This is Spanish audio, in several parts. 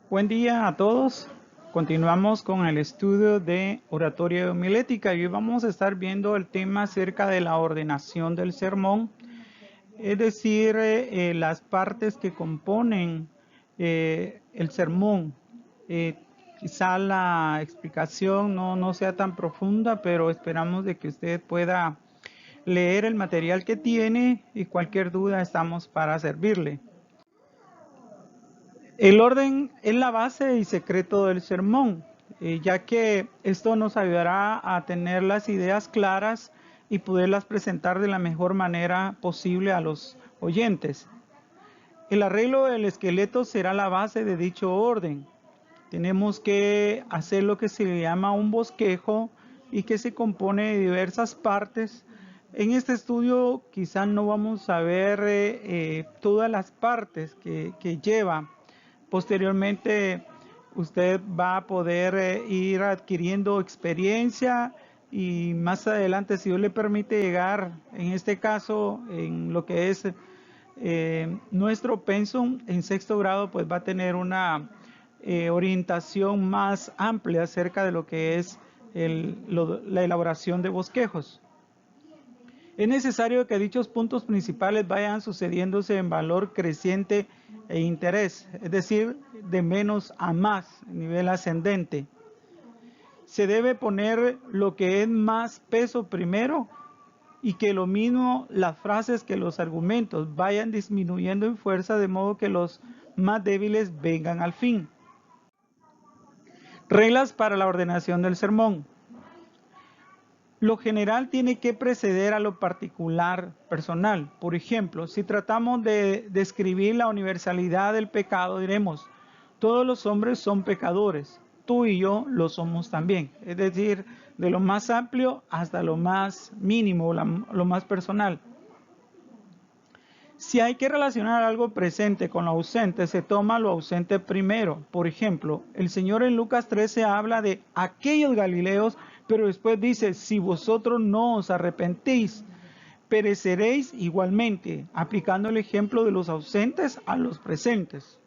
Buen día a todos. Continuamos con el estudio de oratoria y homilética y hoy vamos a estar viendo el tema acerca de la ordenación del sermón, es decir, las partes que componen el sermón. Quizá la explicación no sea tan profunda, pero esperamos de que usted pueda leer el material que tiene y cualquier duda estamos para servirle. El orden es la base y secreto del sermón, ya que esto nos ayudará a tener las ideas claras y poderlas presentar de la mejor manera posible a los oyentes. El arreglo del esqueleto será la base de dicho orden. Tenemos que hacer lo que se le llama un bosquejo y que se compone de diversas partes. En este estudio quizás no vamos a ver todas las partes que lleva. Posteriormente usted va a poder ir adquiriendo experiencia y más adelante, si Dios le permite llegar, en este caso, en lo que es nuestro pensum en sexto grado, pues va a tener una orientación más amplia acerca de lo que es la elaboración de bosquejos. Es necesario que dichos puntos principales vayan sucediéndose en valor creciente e interés, es decir, de menos a más, nivel ascendente. Se debe poner lo que es más peso primero y que lo mismo las frases que los argumentos vayan disminuyendo en fuerza de modo que los más débiles vengan al fin. Reglas para la ordenación del sermón. Lo general tiene que preceder a lo particular personal. Por ejemplo, si tratamos de describir la universalidad del pecado, diremos, todos los hombres son pecadores, tú y yo lo somos también. Es decir, de lo más amplio hasta lo más mínimo, lo más personal. Si hay que relacionar algo presente con lo ausente, se toma lo ausente primero. Por ejemplo, el Señor en Lucas 13 habla de aquellos galileos, pero después dice, si vosotros no os arrepentís, pereceréis igualmente, aplicando el ejemplo de los ausentes a los presentes.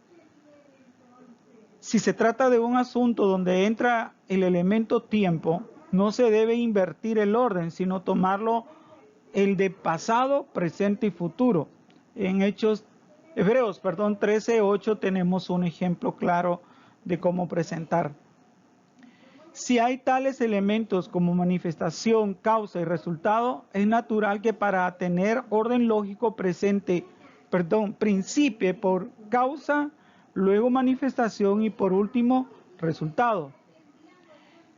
Si se trata de un asunto donde entra el elemento tiempo, no se debe invertir el orden, sino tomarlo el de pasado, presente y futuro. En Hebreos 13:8 tenemos un ejemplo claro de cómo presentar. Si hay tales elementos como manifestación, causa y resultado, es natural que para tener orden lógico principie por causa, luego manifestación y por último resultado.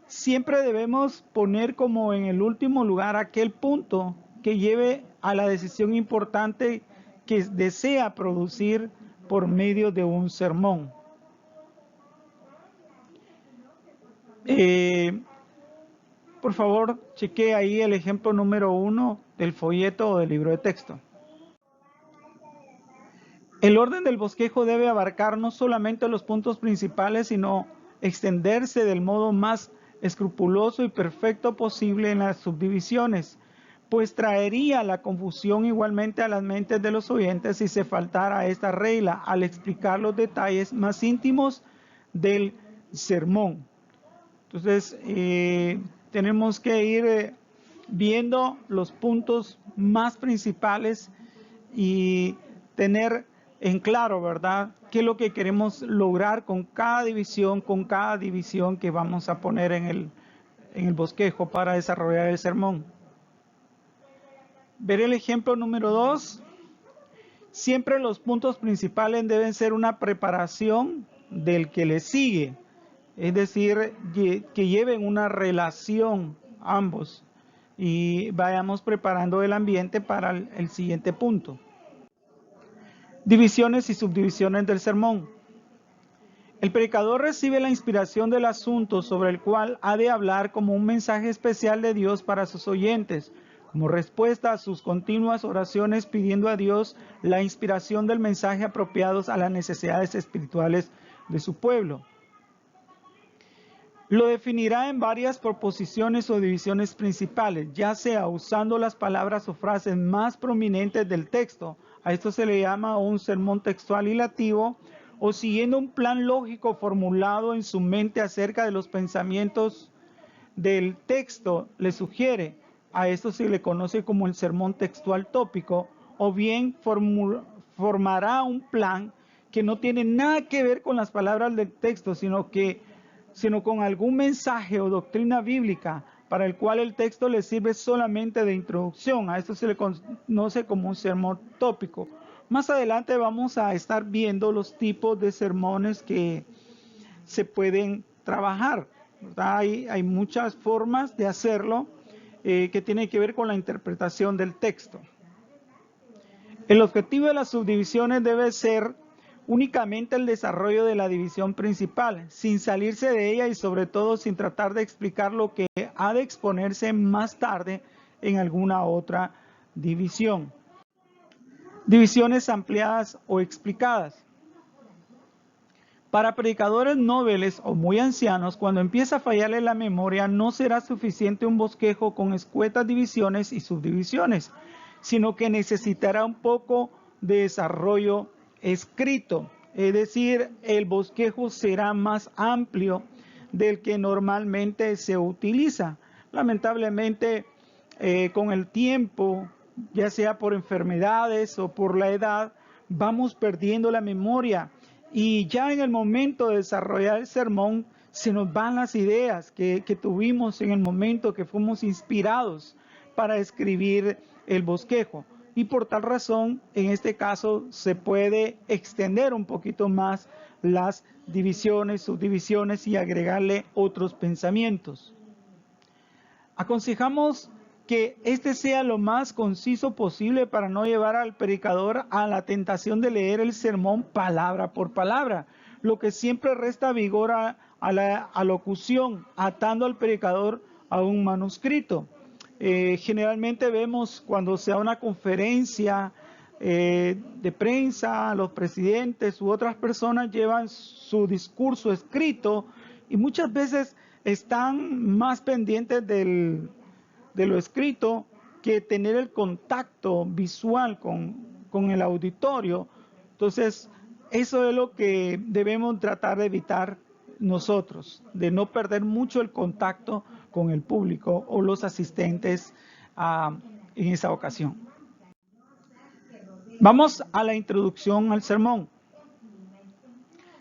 Siempre debemos poner como en el último lugar aquel punto que lleve a la decisión importante que desea producir por medio de un sermón. Por favor, cheque ahí el ejemplo número 1 del folleto o del libro de texto. El orden del bosquejo debe abarcar no solamente los puntos principales, sino extenderse del modo más escrupuloso y perfecto posible en las subdivisiones, pues traería la confusión igualmente a las mentes de los oyentes si se faltara esta regla al explicar los detalles más íntimos del sermón. Entonces, tenemos que ir viendo los puntos más principales y tener en claro, ¿verdad?, qué es lo que queremos lograr con cada división que vamos a poner en el bosquejo para desarrollar el sermón. Ver el ejemplo número 2. Siempre los puntos principales deben ser una preparación del que le sigue. Es decir, que lleven una relación ambos y vayamos preparando el ambiente para el siguiente punto. Divisiones y subdivisiones del sermón. El predicador recibe la inspiración del asunto sobre el cual ha de hablar como un mensaje especial de Dios para sus oyentes, como respuesta a sus continuas oraciones pidiendo a Dios la inspiración del mensaje apropiados a las necesidades espirituales de su pueblo. Lo definirá en varias proposiciones o divisiones principales, ya sea usando las palabras o frases más prominentes del texto. A esto se le llama un sermón textual hilativo o siguiendo un plan lógico formulado en su mente acerca de los pensamientos del texto le sugiere. A esto se le conoce como el sermón textual tópico, o bien formará un plan que no tiene nada que ver con las palabras del texto, sino con algún mensaje o doctrina bíblica para el cual el texto le sirve solamente de introducción. A esto se le conoce como un sermón tópico. Más adelante vamos a estar viendo los tipos de sermones que se pueden trabajar. Hay muchas formas de hacerlo que tienen que ver con la interpretación del texto. El objetivo de las subdivisiones debe ser únicamente el desarrollo de la división principal, sin salirse de ella y sobre todo sin tratar de explicar lo que ha de exponerse más tarde en alguna otra división. Divisiones ampliadas o explicadas. Para predicadores nobles o muy ancianos, cuando empieza a fallarle la memoria, no será suficiente un bosquejo con escuetas divisiones y subdivisiones, sino que necesitará un poco de desarrollo escrito. Es decir, el bosquejo será más amplio del que normalmente se utiliza. Lamentablemente, con el tiempo, ya sea por enfermedades o por la edad, vamos perdiendo la memoria. Y ya en el momento de desarrollar el sermón, se nos van las ideas que tuvimos en el momento que fuimos inspirados para escribir el bosquejo. Y por tal razón, en este caso, se puede extender un poquito más las divisiones, subdivisiones y agregarle otros pensamientos. Aconsejamos que este sea lo más conciso posible para no llevar al predicador a la tentación de leer el sermón palabra por palabra, lo que siempre resta vigor a la alocución, atando al predicador a un manuscrito. Generalmente vemos cuando se da una conferencia de prensa, los presidentes u otras personas llevan su discurso escrito y muchas veces están más pendientes de lo escrito que tener el contacto visual con el auditorio. Entonces, eso es lo que debemos tratar de evitar nosotros, de no perder mucho el contacto con el público o los asistentes en esa ocasión. Vamos a la introducción al sermón.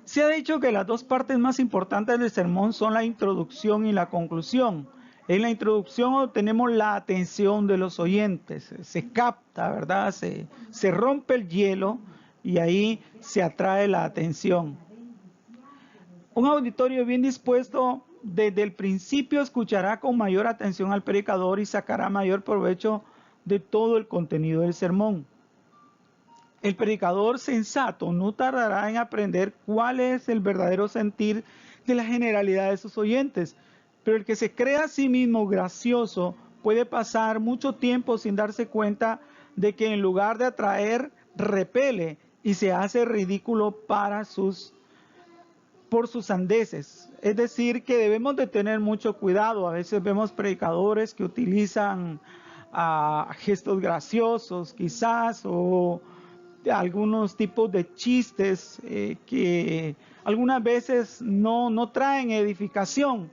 Se ha dicho que las dos partes más importantes del sermón son la introducción y la conclusión. En la introducción obtenemos la atención de los oyentes, se capta, ¿verdad? Se rompe el hielo y ahí se atrae la atención. Un auditorio bien dispuesto desde el principio escuchará con mayor atención al predicador y sacará mayor provecho de todo el contenido del sermón. El predicador sensato no tardará en aprender cuál es el verdadero sentir de la generalidad de sus oyentes, pero el que se crea a sí mismo gracioso puede pasar mucho tiempo sin darse cuenta de que en lugar de atraer, repele y se hace ridículo por sus sandeces. Es decir, que debemos de tener mucho cuidado. A veces vemos predicadores que utilizan gestos graciosos quizás o algunos tipos de chistes que algunas veces no traen edificación.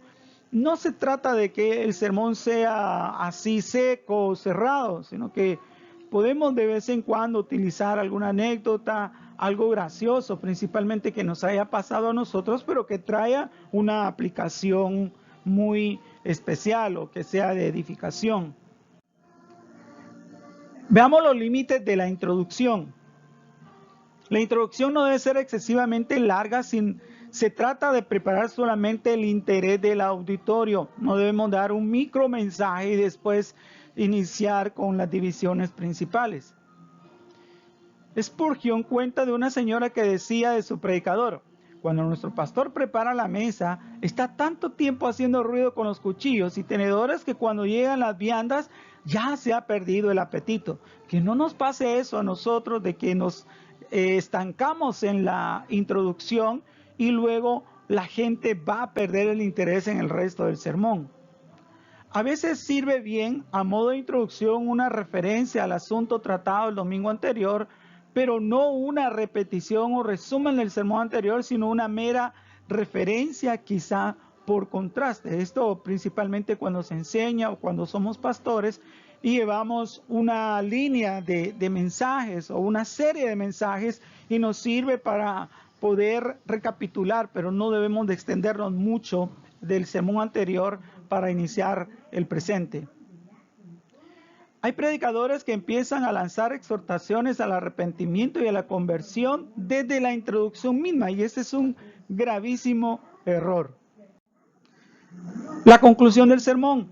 No se trata de que el sermón sea así seco o cerrado, sino que podemos de vez en cuando utilizar alguna anécdota, algo gracioso, principalmente que nos haya pasado a nosotros, pero que traiga una aplicación muy especial o que sea de edificación. Veamos los límites de la introducción. La introducción no debe ser excesivamente larga, se trata de preparar solamente el interés del auditorio. No debemos dar un micro mensaje y después iniciar con las divisiones principales. Spurgeon cuenta de una señora que decía de su predicador: cuando nuestro pastor prepara la mesa, está tanto tiempo haciendo ruido con los cuchillos y tenedores que cuando llegan las viandas ya se ha perdido el apetito. Que no nos pase eso a nosotros, de que nos estancamos en la introducción y luego la gente va a perder el interés en el resto del sermón. A veces sirve bien, a modo de introducción, una referencia al asunto tratado el domingo anterior, pero no una repetición o resumen del sermón anterior, sino una mera referencia, quizá por contraste. Esto principalmente cuando se enseña o cuando somos pastores y llevamos una línea de mensajes o una serie de mensajes y nos sirve para poder recapitular, pero no debemos de extendernos mucho del sermón anterior para iniciar el presente. Hay predicadores que empiezan a lanzar exhortaciones al arrepentimiento y a la conversión desde la introducción misma, y ese es un gravísimo error. La conclusión del sermón.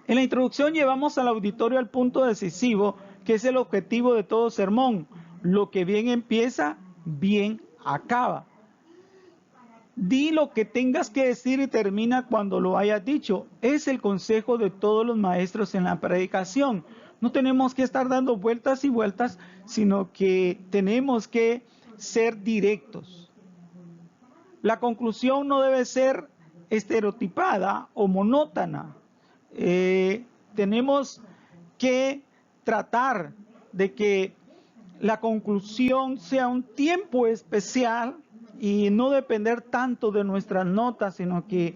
En la introducción llevamos al auditorio al punto decisivo, que es el objetivo de todo sermón. Lo que bien empieza, bien acaba. Di lo que tengas que decir y termina cuando lo hayas dicho. Es el consejo de todos los maestros en la predicación. No tenemos que estar dando vueltas y vueltas, sino que tenemos que ser directos. La conclusión no debe ser estereotipada o monótona. Tenemos que tratar de que la conclusión sea un tiempo especial y no depender tanto de nuestras notas, sino que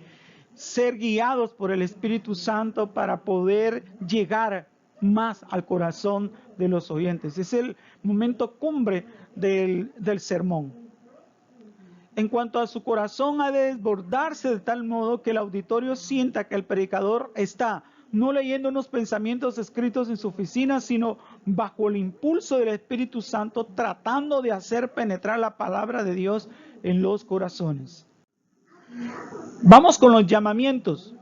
ser guiados por el Espíritu Santo para poder llegar más al corazón de los oyentes. Es el momento cumbre del sermón. En cuanto a su corazón, ha de desbordarse de tal modo que el auditorio sienta que el predicador está no leyendo unos pensamientos escritos en su oficina, sino bajo el impulso del Espíritu Santo, tratando de hacer penetrar la palabra de Dios en los corazones. Vamos con los llamamientos.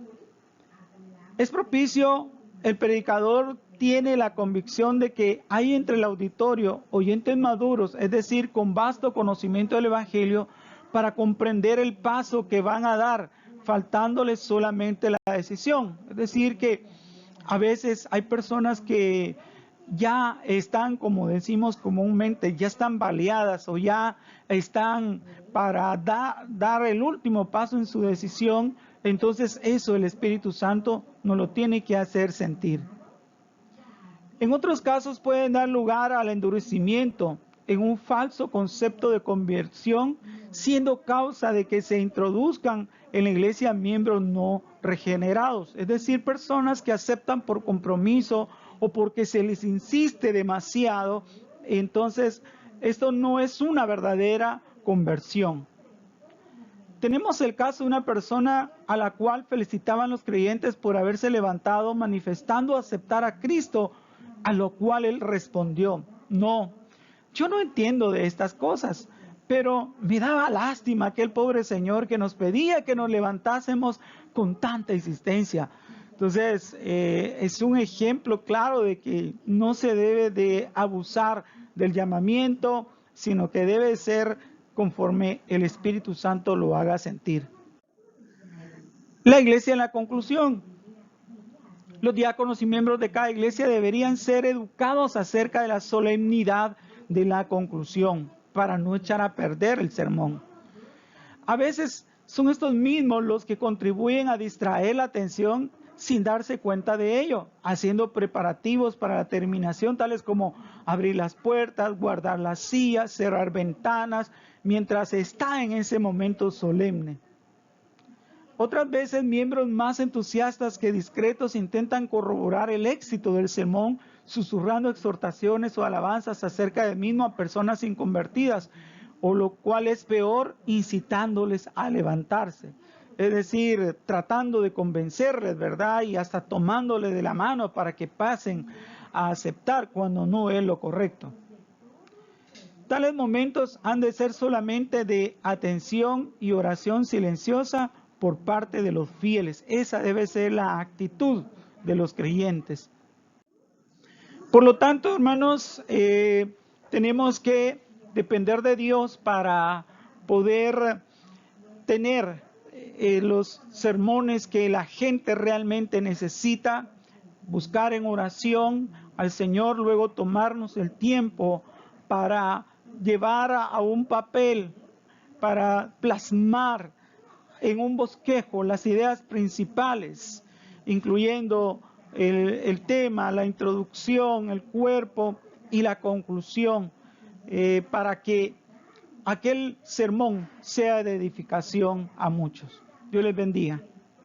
Es propicio, el predicador tiene la convicción de que hay entre el auditorio oyentes maduros, es decir, con vasto conocimiento del Evangelio, para comprender el paso que van a dar, faltándoles solamente la decisión. Es decir, que a veces hay personas que ya están, como decimos comúnmente, ya están baleadas o ya están para dar el último paso en su decisión. Entonces eso el Espíritu Santo nos lo tiene que hacer sentir. En otros casos pueden dar lugar al endurecimiento en un falso concepto de conversión, siendo causa de que se introduzcan en la iglesia miembros no regenerados, es decir, personas que aceptan por compromiso o porque se les insiste demasiado. Entonces, esto no es una verdadera conversión. Tenemos el caso de una persona a la cual felicitaban los creyentes por haberse levantado manifestando aceptar a Cristo, a lo cual él respondió: no, yo no entiendo de estas cosas, pero me daba lástima aquel pobre señor que nos pedía que nos levantásemos con tanta insistencia. Entonces, es un ejemplo claro de que no se debe de abusar del llamamiento, sino que debe ser conforme el Espíritu Santo lo haga sentir. La iglesia, en la conclusión. Los diáconos y miembros de cada iglesia deberían ser educados acerca de la solemnidad de la conclusión para no echar a perder el sermón. A veces son estos mismos los que contribuyen a distraer la atención sin darse cuenta de ello, haciendo preparativos para la terminación, tales como abrir las puertas, guardar las sillas, cerrar ventanas, mientras está en ese momento solemne. Otras veces, miembros más entusiastas que discretos intentan corroborar el éxito del sermón, susurrando exhortaciones o alabanzas acerca del mismo a personas inconvertidas, o lo cual es peor, incitándoles a levantarse. Es decir, tratando de convencerles, ¿verdad? Y hasta tomándoles de la mano para que pasen a aceptar cuando no es lo correcto. Tales momentos han de ser solamente de atención y oración silenciosa por parte de los fieles. Esa debe ser la actitud de los creyentes. Por lo tanto, hermanos, tenemos que depender de Dios para poder tener los sermones que la gente realmente necesita, buscar en oración al Señor, luego tomarnos el tiempo para llevar a un papel, para plasmar en un bosquejo las ideas principales, incluyendo el tema, la introducción, el cuerpo y la conclusión para que aquel sermón sea de edificación a muchos. Dios les bendiga.